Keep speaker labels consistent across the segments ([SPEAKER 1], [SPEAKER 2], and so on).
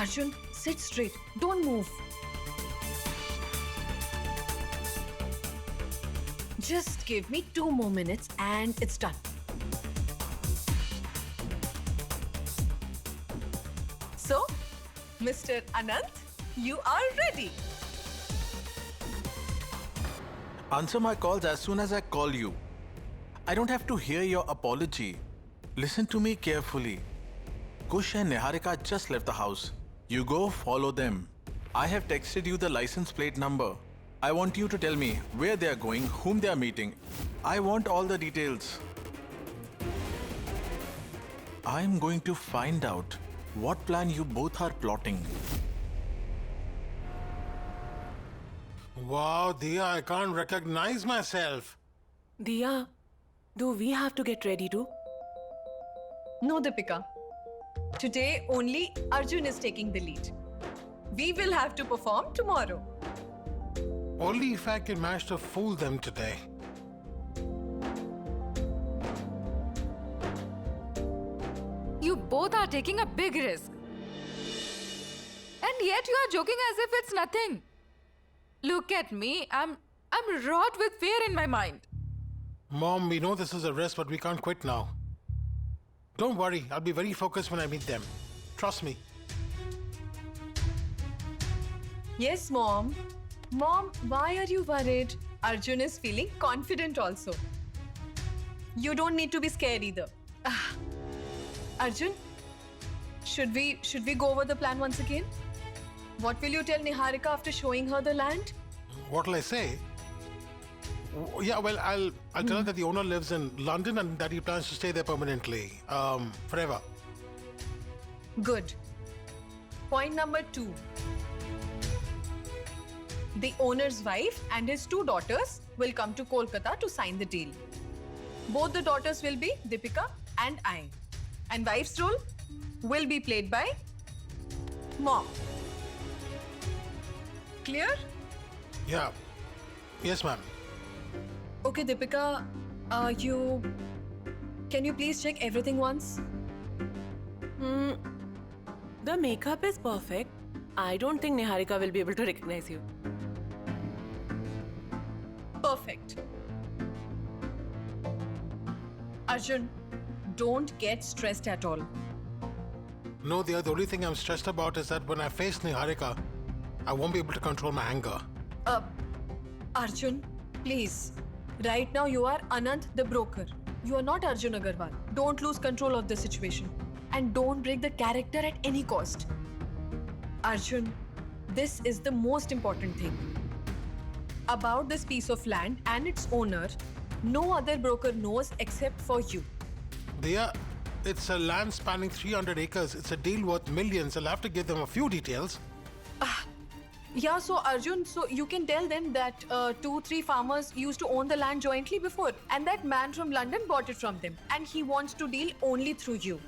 [SPEAKER 1] Arjun, sit straight. Don't move. Just give me 2 more minutes and it's done. So, Mr. Anant, you are ready.
[SPEAKER 2] Answer my calls as soon as I call you. I don't have to hear your apology. Listen to me carefully. Kush and Niharika just left the house. You go follow them. I have texted you the license plate number. I want you to tell me where they are going, whom they are meeting. I want all the details. I am going to find out what plan you both are plotting.
[SPEAKER 3] Wow, Diya, I can't recognize myself.
[SPEAKER 4] Diya, do we have to get ready too?
[SPEAKER 1] No, Deepika. Today, only Arjun is taking the lead. We will have to perform tomorrow.
[SPEAKER 3] Only if I can manage to fool them today.
[SPEAKER 5] You both are taking a big risk. And yet you are joking as if it's nothing. Look at me. I'm wrought with fear in my mind.
[SPEAKER 3] Mom, we know this is a risk, but we can't quit now. Don't worry, I'll be very focused when I meet them. Trust me.
[SPEAKER 1] Yes, Mom. Mom, why are you worried? Arjun is feeling confident also. You don't need to be scared either. Arjun, should we go over the plan once again? What will you tell Niharika after showing her the land?
[SPEAKER 3] What'll I say? Yeah, well, I'll tell her that the owner lives in London and that he plans to stay there permanently. Forever.
[SPEAKER 1] Good. Point number 2. The owner's wife and his 2 daughters will come to Kolkata to sign the deal. Both the daughters will be Deepika and I. And wife's role will be played by Mom. Clear?
[SPEAKER 3] Yeah. Yes, ma'am.
[SPEAKER 1] Okay, Deepika, can you please check everything once?
[SPEAKER 4] The makeup is perfect. I don't think Niharika will be able to recognize you.
[SPEAKER 1] Perfect. Arjun, don't get stressed at all.
[SPEAKER 3] No, the only thing I'm stressed about is that when I face Niharika, I won't be able to control my anger.
[SPEAKER 1] Arjun, please. Right now you are Anant the broker. You are not Arjun Agarwal. Don't lose control of the situation. And don't break the character at any cost. Arjun, this is the most important thing. About this piece of land and its owner, no other broker knows except for you.
[SPEAKER 3] Diya, it's a land spanning 300 acres. It's a deal worth millions. I'll have to give them a few details.
[SPEAKER 1] Yeah, so Arjun, so you can tell them that 2-3 farmers used to own the land jointly before, and that man from London bought it from them, and he wants to deal only through you.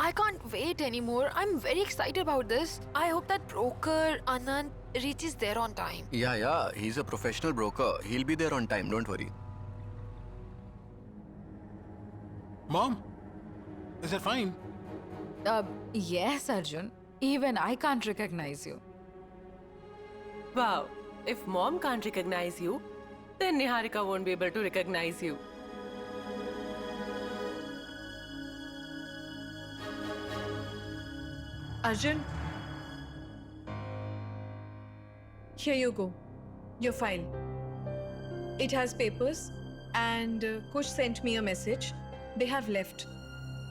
[SPEAKER 5] I can't wait anymore. I'm very excited about this. I hope that broker Anand reaches there on time.
[SPEAKER 6] Yeah, he's a professional broker. He'll be there on time, don't worry.
[SPEAKER 3] Mom, is it fine?
[SPEAKER 5] Yes, Arjun. Even I can't recognize you.
[SPEAKER 4] Wow, if mom can't recognize you, then Niharika won't be able to recognize you.
[SPEAKER 1] Arjun, here you go. Your file. It has papers, and Kush sent me a message. They have left.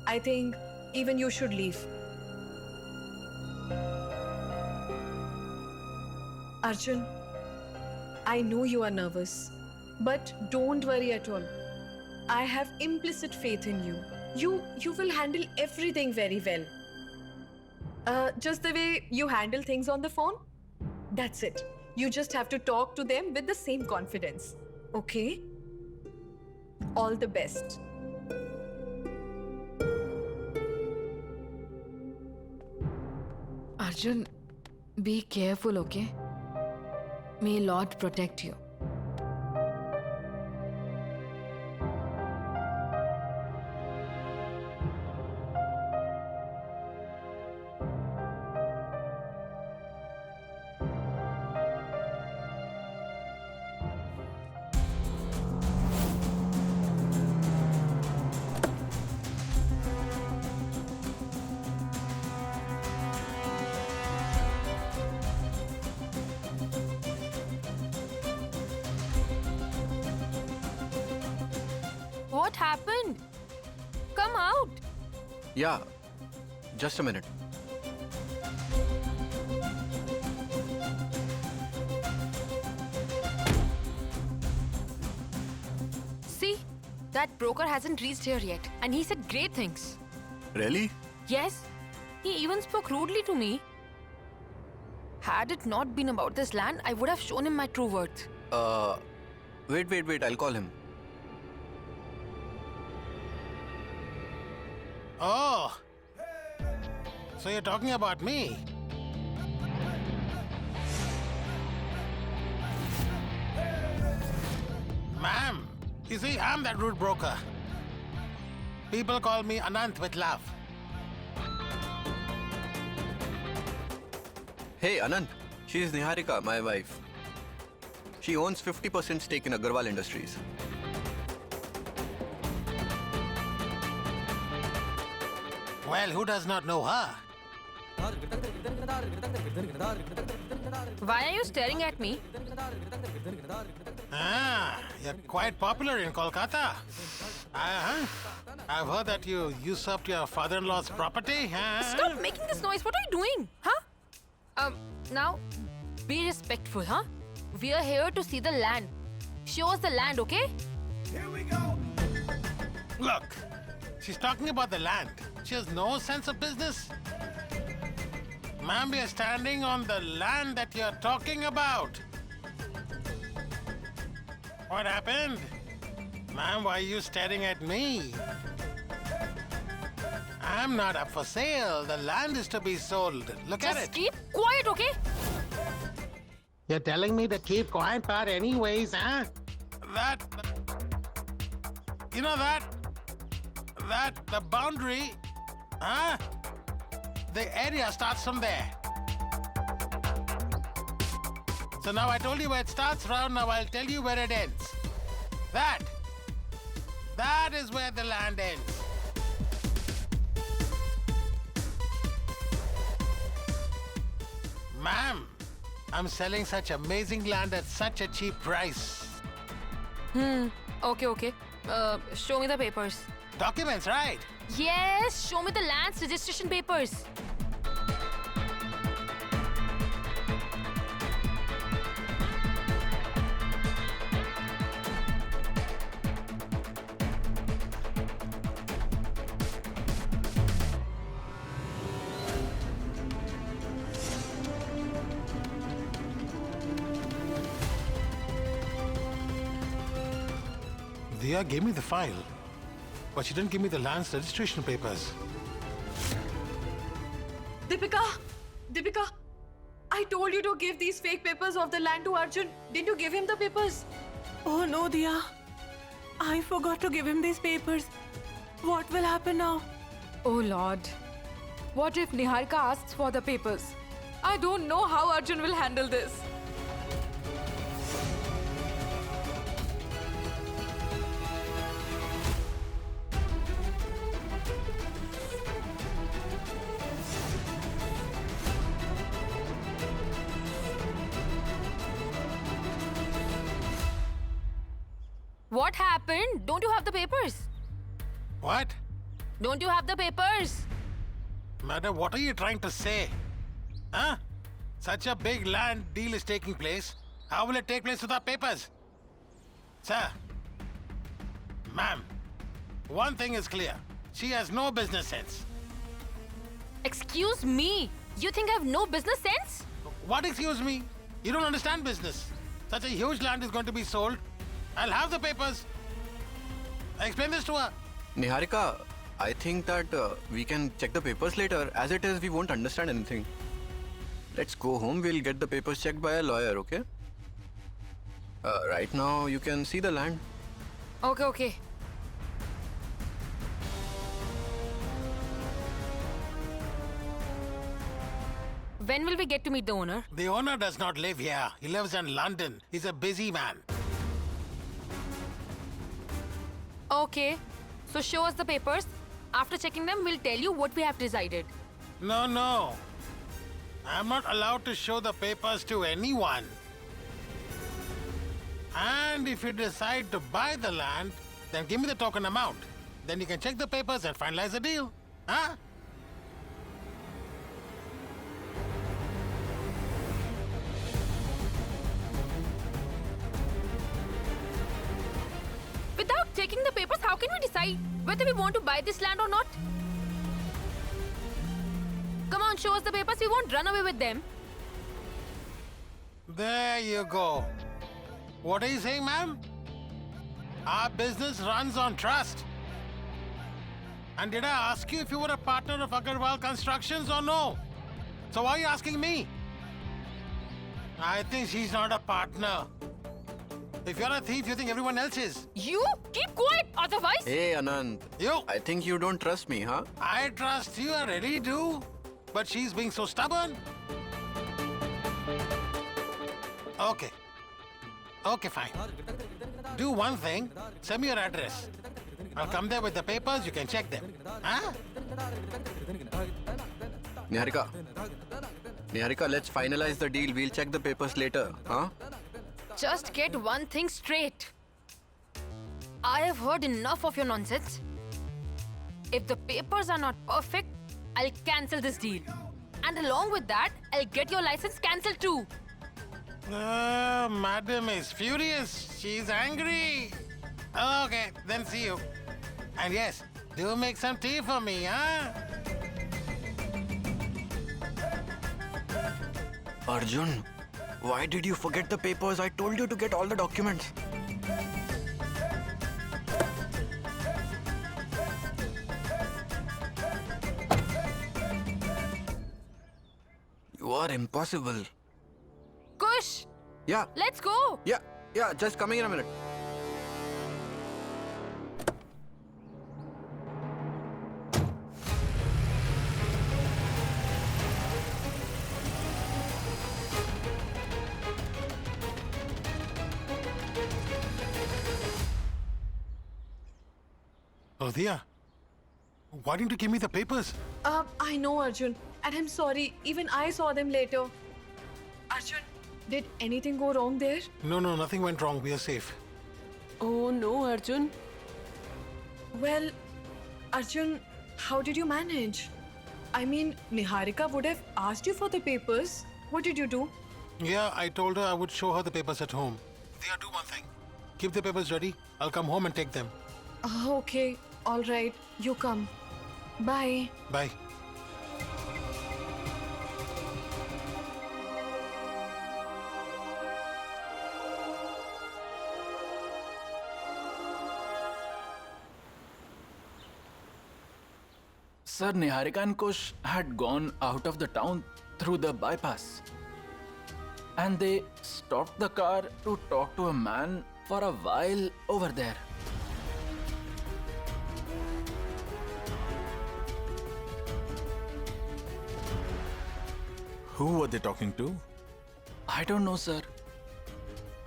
[SPEAKER 1] I think even you should leave. Arjun, I know you are nervous, but don't worry at all. I have implicit faith in you. You will handle everything very well. Just the way you handle things on the phone? That's it. You just have to talk to them with the same confidence. Okay? All the best.
[SPEAKER 5] Arjun, be careful, okay? May Lord protect you. What happened? Come out.
[SPEAKER 6] Yeah, just a minute.
[SPEAKER 5] See, that broker hasn't reached here yet, and he said great things.
[SPEAKER 6] Really?
[SPEAKER 5] Yes, he even spoke rudely to me. Had it not been about this land, I would have shown him my true worth.
[SPEAKER 6] Wait, I'll call him.
[SPEAKER 3] Oh, so you're talking about me? Ma'am, you see, I'm that rude broker. People call me Anant with love.
[SPEAKER 6] Hey, Anand. She's Niharika, my wife. She owns 50% stake in Agarwal Industries.
[SPEAKER 3] Well, who does not know her?
[SPEAKER 5] Why are you staring at me?
[SPEAKER 3] Ah, you're quite popular in Kolkata. I've heard that you usurped your father-in-law's property.
[SPEAKER 5] Stop making this noise. What are you doing? Huh? Now, be respectful, huh? We are here to see the land. Show us the land, okay?
[SPEAKER 3] Look, she's talking about the land. She has no sense of business. Ma'am, we are standing on the land that you're talking about. What happened? Ma'am, why are you staring at me? I'm not up for sale. The land is to be sold. Look at
[SPEAKER 5] Just
[SPEAKER 3] it.
[SPEAKER 5] keep quiet, okay?
[SPEAKER 3] You're telling me to keep quiet, but anyways, huh? You know the boundary, huh? The area starts from there. So now I told you where it starts from, now I'll tell you where it ends. That is where the land ends. Ma'am, I'm selling such amazing land at such a cheap price.
[SPEAKER 5] Okay. Show me the papers.
[SPEAKER 3] Documents, right?
[SPEAKER 5] Yes, show me the land's registration papers.
[SPEAKER 3] Dia gave me the file, but she didn't give me the land's registration papers.
[SPEAKER 1] Deepika, I told you to give these fake papers of the land to Arjun. Didn't you give him the papers?
[SPEAKER 4] Oh no, Dia. I forgot to give him these papers. What will happen now?
[SPEAKER 1] Oh Lord. What if Niharika asks for the papers? I don't know how Arjun will handle this.
[SPEAKER 5] What happened? Don't you have the papers?
[SPEAKER 3] What?
[SPEAKER 5] Don't you have the papers?
[SPEAKER 3] Madam, what are you trying to say? Huh? Such a big land deal is taking place. How will it take place without papers? Sir. Ma'am, one thing is clear. She has no business sense.
[SPEAKER 5] Excuse me. You think I have no business sense?
[SPEAKER 3] What, excuse me? You don't understand business. Such a huge land is going to be sold. I'll have the papers. I explain this to her.
[SPEAKER 6] Niharika, I think that we can check the papers later. As it is, we won't understand anything. Let's go home. We'll get the papers checked by a lawyer, okay? Right now, you can see the land.
[SPEAKER 5] Okay. When will we get to meet the owner?
[SPEAKER 3] The owner does not live here. He lives in London. He's a busy man.
[SPEAKER 5] Okay. So show us the papers. After checking them, we'll tell you what we have decided.
[SPEAKER 3] No. I'm not allowed to show the papers to anyone. And if you decide to buy the land, Then give me the token amount. Then you can check the papers and finalize the deal. Huh?
[SPEAKER 5] Without checking the papers, how can we decide whether we want to buy this land or not? Come on, show us the papers. We won't run away with them.
[SPEAKER 3] There you go. What are you saying, ma'am? Our business runs on trust. And did I ask you if you were a partner of Agarwal Constructions or no? So why are you asking me? I think she's not a partner. If you're a thief, you think everyone else is.
[SPEAKER 5] You keep quiet, otherwise.
[SPEAKER 6] Hey, Anand.
[SPEAKER 3] You.
[SPEAKER 6] I think you don't trust me, huh?
[SPEAKER 3] I trust you, I really do. But she's being so stubborn. Okay. Okay, fine. Do one thing. Send me your address. I'll come there with the papers. You can check them. Huh?
[SPEAKER 6] Niharika. Niharika, let's finalize the deal. We'll check the papers later, huh?
[SPEAKER 5] Just get one thing straight. I have heard enough of your nonsense. If the papers are not perfect, I'll cancel this deal. And along with that, I'll get your license cancelled too.
[SPEAKER 3] Madam is furious. She's angry. Okay, then see you. And yes, do make some tea for me, huh?
[SPEAKER 6] Arjun, why did you forget the papers? I told you to get all the documents. You are impossible.
[SPEAKER 5] Kush,
[SPEAKER 6] Yeah,
[SPEAKER 5] let's go.
[SPEAKER 6] yeah, just coming in a minute.
[SPEAKER 3] Oh, Dia. Why didn't you give me the papers?
[SPEAKER 1] I know, Arjun. And I'm sorry, even I saw them later. Arjun, did anything go wrong there?
[SPEAKER 3] No, nothing went wrong. We are safe.
[SPEAKER 4] Oh no, Arjun.
[SPEAKER 1] Well, Arjun, how did you manage? I mean, Niharika would have asked you for the papers. What did you do?
[SPEAKER 3] Yeah, I told her I would show her the papers at home. Dia, do one thing. Keep the papers ready. I'll come home and take them.
[SPEAKER 1] Okay, all right. You come. Bye.
[SPEAKER 3] Bye.
[SPEAKER 7] Sir, Niharika and Kush had gone out of the town through the bypass. And they stopped the car to talk to a man for a while over there.
[SPEAKER 2] Who were they talking to?
[SPEAKER 7] I don't know, sir.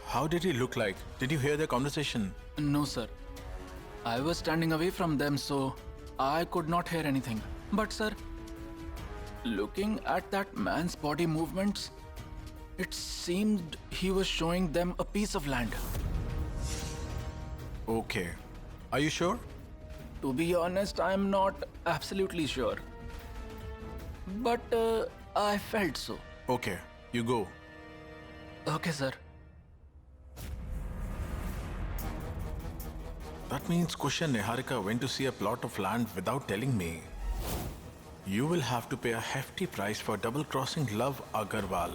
[SPEAKER 2] How did he look like? Did you hear their conversation?
[SPEAKER 7] No, sir. I was standing away from them, so I could not hear anything. But, sir, looking at that man's body movements, it seemed he was showing them a piece of land.
[SPEAKER 2] Okay. Are you sure?
[SPEAKER 7] To be honest, I'm not absolutely sure. But I felt so.
[SPEAKER 2] Okay, you go.
[SPEAKER 7] Okay, sir.
[SPEAKER 2] That means Kush and Niharika went to see a plot of land without telling me. You will have to pay a hefty price for double-crossing Love Agarwal.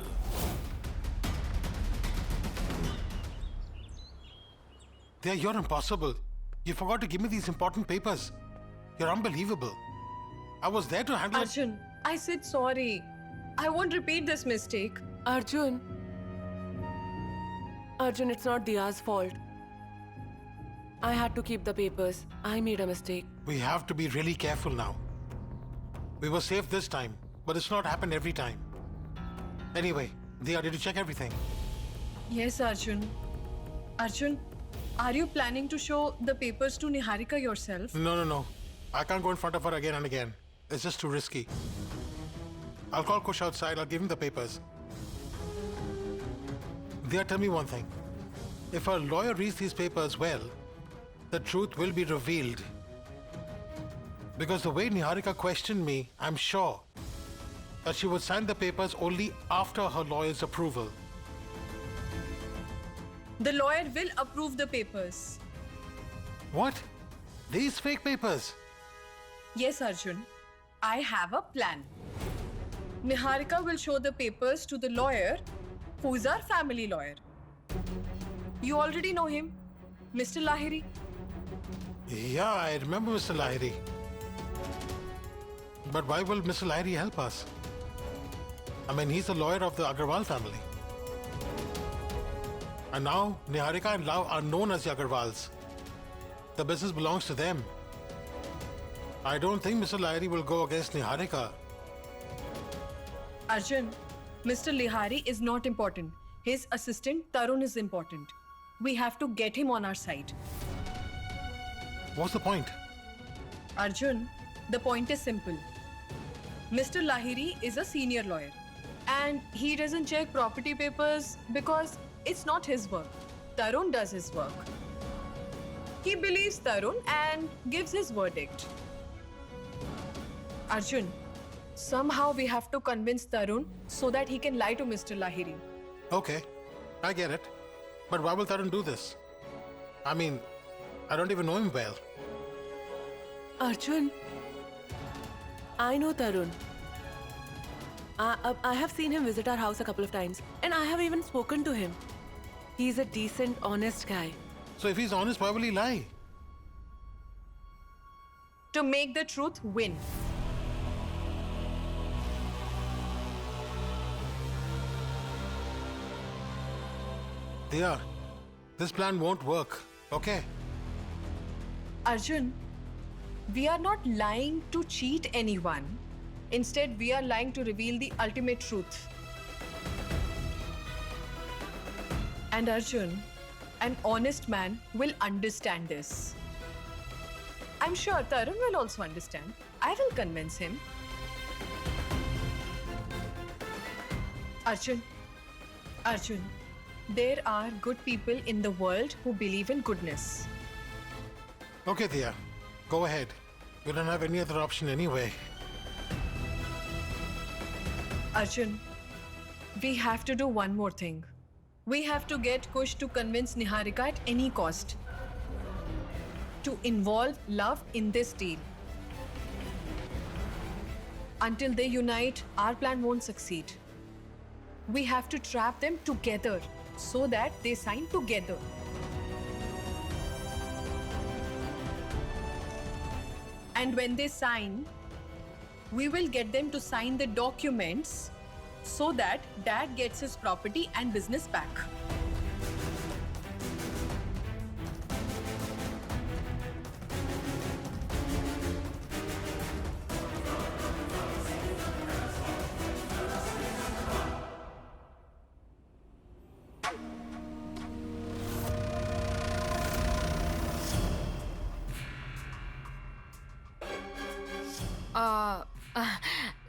[SPEAKER 3] Dia, you're impossible. You forgot to give me these important papers. You're unbelievable. I was there to handle it.
[SPEAKER 1] Arjun, I said sorry. I won't repeat this mistake.
[SPEAKER 4] Arjun. Arjun, it's not Dia's fault. I had to keep the papers. I made a mistake.
[SPEAKER 3] We have to be really careful now. We were safe this time, but it's not happened every time. Anyway, Dia, did you check everything?
[SPEAKER 1] Yes, Arjun. Arjun, are you planning to show the papers to Niharika yourself?
[SPEAKER 3] No. I can't go in front of her again and again. It's just too risky. I'll call Kush outside. I'll give him the papers. Dia, tell me one thing. If our lawyer reads these papers well, the truth will be revealed. Because the way Niharika questioned me, I'm sure that she would sign the papers only after her lawyer's approval.
[SPEAKER 1] The lawyer will approve the papers.
[SPEAKER 3] What? These fake papers?
[SPEAKER 1] Yes, Arjun. I have a plan. Niharika will show the papers to the lawyer, who is our family lawyer. You already know him, Mr. Lahiri.
[SPEAKER 3] Yeah, I remember Mr. Lahiri. But why will Mr. Lahiri help us? I mean, he's the lawyer of the Agarwal family. And now, Niharika and Love are known as the Agarwals. The business belongs to them. I don't think Mr. Lahiri will go against Niharika.
[SPEAKER 1] Arjun, Mr. Lahiri is not important. His assistant Tarun is important. We have to get him on our side.
[SPEAKER 3] What's the point?
[SPEAKER 1] Arjun, the point is simple. Mr. Lahiri is a senior lawyer and he doesn't check property papers because it's not his work. Tarun does his work. He believes Tarun and gives his verdict. Arjun, somehow we have to convince Tarun so that he can lie to Mr. Lahiri.
[SPEAKER 3] Okay, I get it. But why will Tarun do this? I mean, I don't even know him well.
[SPEAKER 4] Arjun, I know Tarun. I have seen him visit our house a couple of times, and I have even spoken to him. He's a decent, honest guy.
[SPEAKER 3] So if he's honest, why will he lie?
[SPEAKER 1] To make the truth win.
[SPEAKER 3] Diya, this plan won't work, okay?
[SPEAKER 1] Arjun, we are not lying to cheat anyone. Instead, we are lying to reveal the ultimate truth. And Arjun, an honest man will understand this. I'm sure Tarun will also understand. I will convince him. Arjun, there are good people in the world who believe in goodness.
[SPEAKER 3] Okay, Diya, go ahead. We don't have any other option anyway.
[SPEAKER 1] Arjun, we have to do one more thing. We have to get Kush to convince Niharika at any cost to involve Love in this deal. Until they unite, our plan won't succeed. We have to trap them together so that they sign together. And when they sign, we will get them to sign the documents so that Dad gets his property and business back.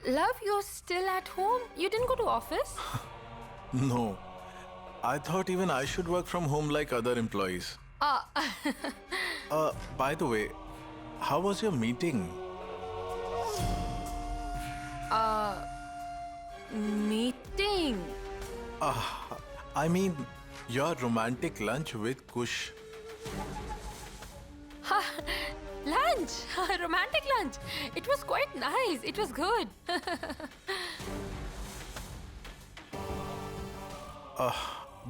[SPEAKER 5] Love, you're still at home? You didn't go to office?
[SPEAKER 2] No. I thought even I should work from home like other employees. By the way, how was your meeting?
[SPEAKER 5] Meeting?
[SPEAKER 2] I mean, your romantic lunch with Kush.
[SPEAKER 5] Lunch! Romantic lunch! It was quite nice. It was good.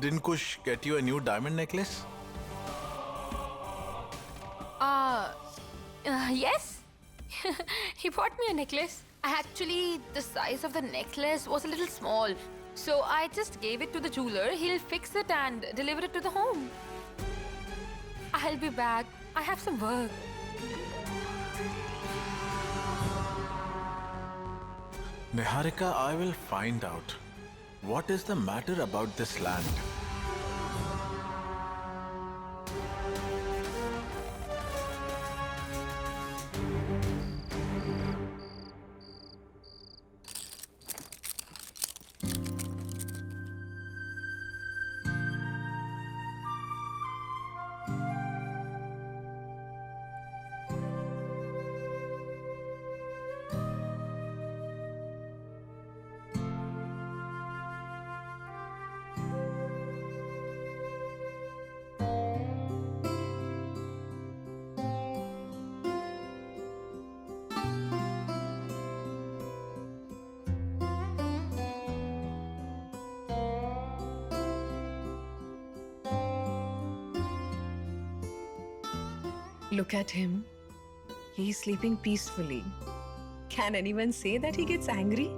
[SPEAKER 2] Didn't Kush get you a new diamond necklace?
[SPEAKER 5] Yes. He bought me a necklace. Actually, the size of the necklace was a little small. So I just gave it to the jeweler. He'll fix it and deliver it to the home. I'll be back. I have some work.
[SPEAKER 2] Niharika, I will find out. What is the matter about this land?
[SPEAKER 1] Look at him. He's sleeping peacefully. Can anyone say that he gets angry?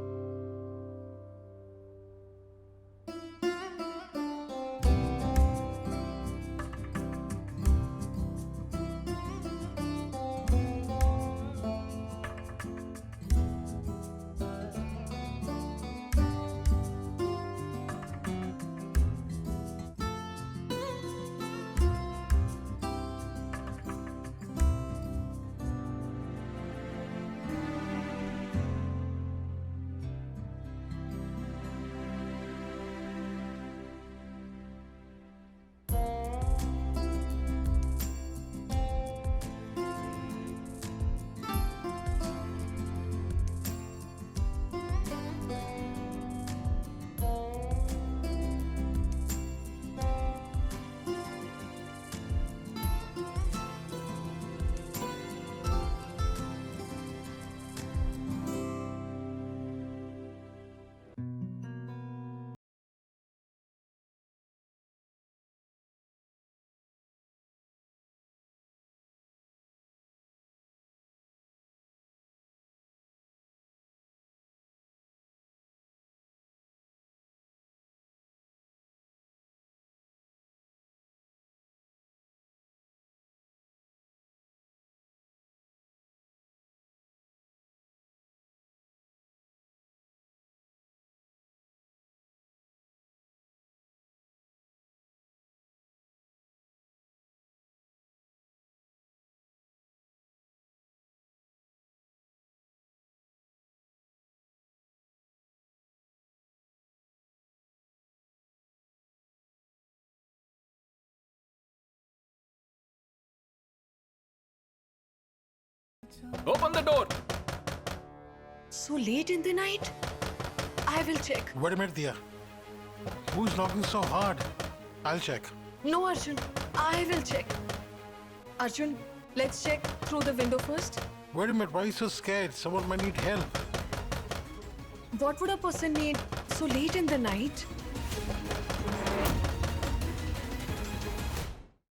[SPEAKER 7] Open the door!
[SPEAKER 1] So late in the night? I will check.
[SPEAKER 3] Wait a minute, Dia. Who's knocking so hard? I'll check.
[SPEAKER 1] No, Arjun. I will check. Arjun, let's check through the window first.
[SPEAKER 3] Wait a minute, why are you so scared? Someone might need help.
[SPEAKER 1] What would a person need so late in the night?